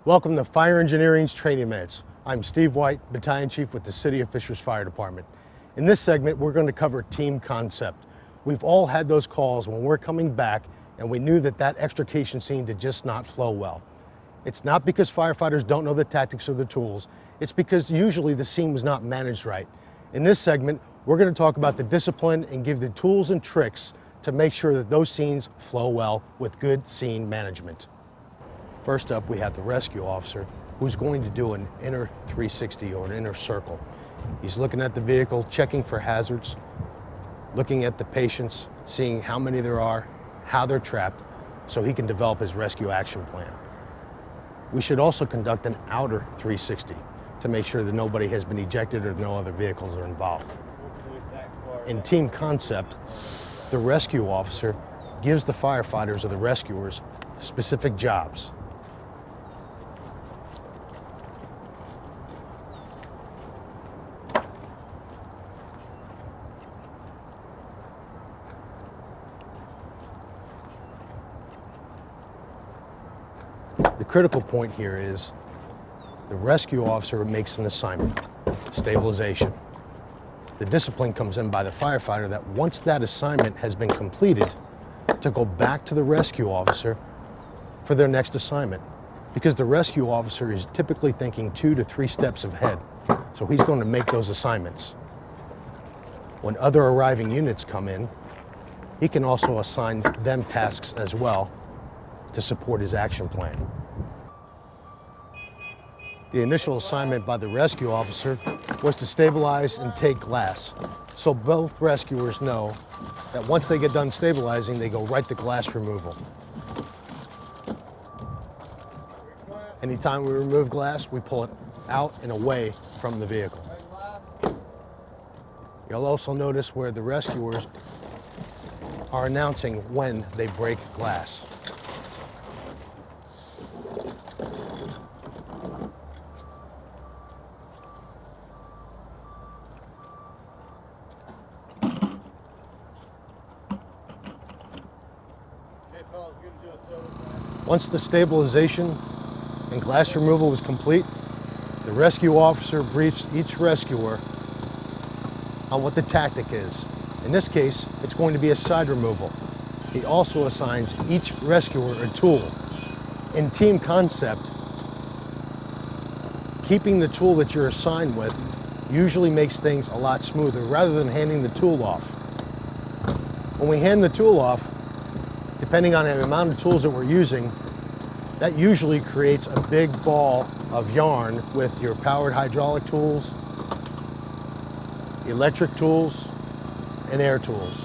Welcome to Fire Engineering's Training Minutes. I'm Steve White, Battalion Chief with the City of Fishers Fire Department. In this segment, we're going to cover team concept. We've all had those calls when we're coming back and we knew that extrication scene did just not flow well. It's not because firefighters don't know the tactics or the tools, it's because usually the scene was not managed right. In this segment, we're going to talk about the discipline and give the tools and tricks to make sure that those scenes flow well with good scene management. First up, we have the rescue officer who's going to do an inner 360 or an inner circle. He's looking at the vehicle, checking for hazards, looking at the patients, seeing how many there are, how they're trapped, so he can develop his rescue action plan. We should also conduct an outer 360 to make sure that nobody has been ejected or no other vehicles are involved. In team concept, the rescue officer gives the firefighters or the rescuers specific jobs. The critical point here is the rescue officer makes an assignment, stabilization. The discipline comes in by the firefighter that once that assignment has been completed, to go back to the rescue officer for their next assignment. Because the rescue officer is typically thinking 2 to 3 steps ahead, so he's going to make those assignments. When other arriving units come in, he can also assign them tasks as well to support his action plan. The initial assignment by the rescue officer was to stabilize and take glass. So both rescuers know that once they get done stabilizing, they go right to glass removal. Anytime we remove glass, we pull it out and away from the vehicle. You'll also notice where the rescuers are announcing when they break glass. Once the stabilization and glass removal was complete, the rescue officer briefs each rescuer on what the tactic is. In this case, it's going to be a side removal. He also assigns each rescuer a tool. In team concept, keeping the tool that you're assigned with usually makes things a lot smoother rather than handing the tool off. When we hand the tool off, depending on the amount of tools that we're using, that usually creates a big ball of yarn with your powered hydraulic tools, electric tools, and air tools.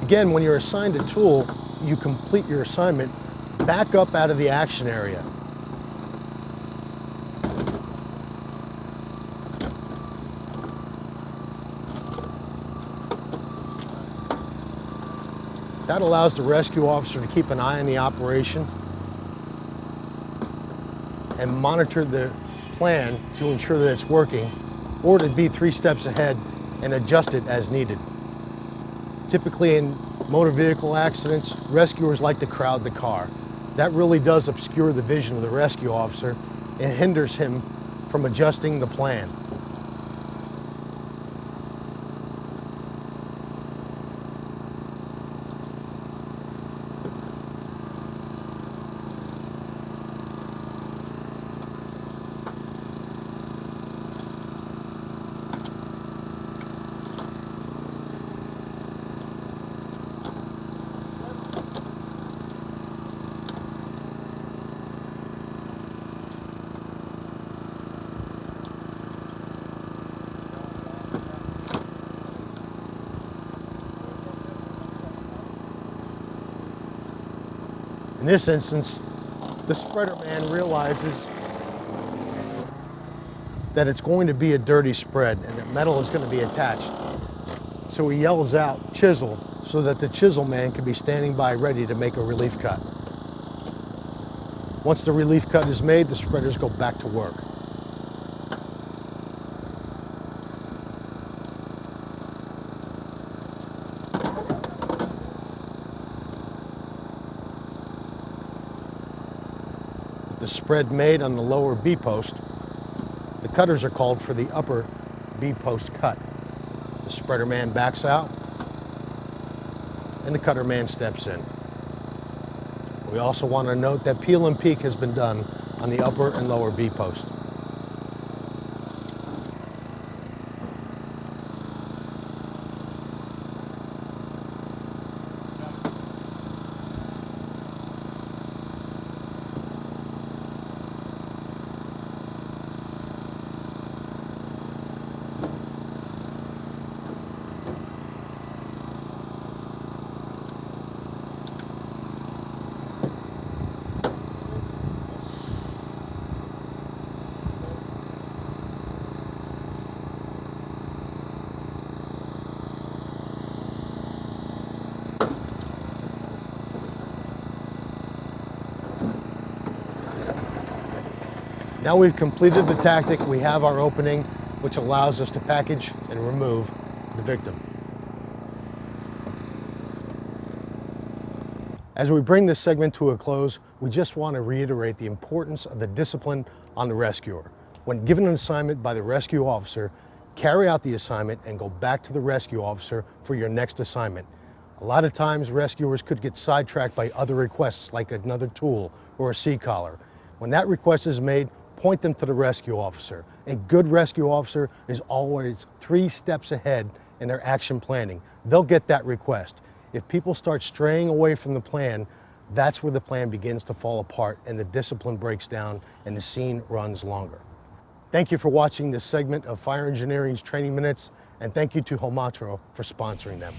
Again, when you're assigned a tool, you complete your assignment, back up out of the action area. That allows the rescue officer to keep an eye on the operation and monitor the plan to ensure that it's working, or to be 3 steps ahead and adjust it as needed. Typically in motor vehicle accidents, rescuers like to crowd the car. That really does obscure the vision of the rescue officer and hinders him from adjusting the plan. In this instance, the spreader man realizes that it's going to be a dirty spread and that metal is going to be attached. So he yells out, "Chisel," so that the chisel man can be standing by ready to make a relief cut. Once the relief cut is made, the spreaders go back to work. With the spread made on the lower B post, the cutters are called for the upper B post cut. The spreader man backs out and the cutter man steps in. We also want to note that peel and peak has been done on the upper and lower B post. Now we've completed the tactic, we have our opening, which allows us to package and remove the victim. As we bring this segment to a close, we just want to reiterate the importance of the discipline on the rescuer. When given an assignment by the rescue officer, carry out the assignment and go back to the rescue officer for your next assignment. A lot of times rescuers could get sidetracked by other requests like another tool or a C-collar. When that request is made, point them to the rescue officer. A good rescue officer is always 3 steps ahead in their action planning. They'll get that request. If people start straying away from the plan, that's where the plan begins to fall apart and the discipline breaks down and the scene runs longer. Thank you for watching this segment of Fire Engineering's Training Minutes, and thank you to Homatro for sponsoring them.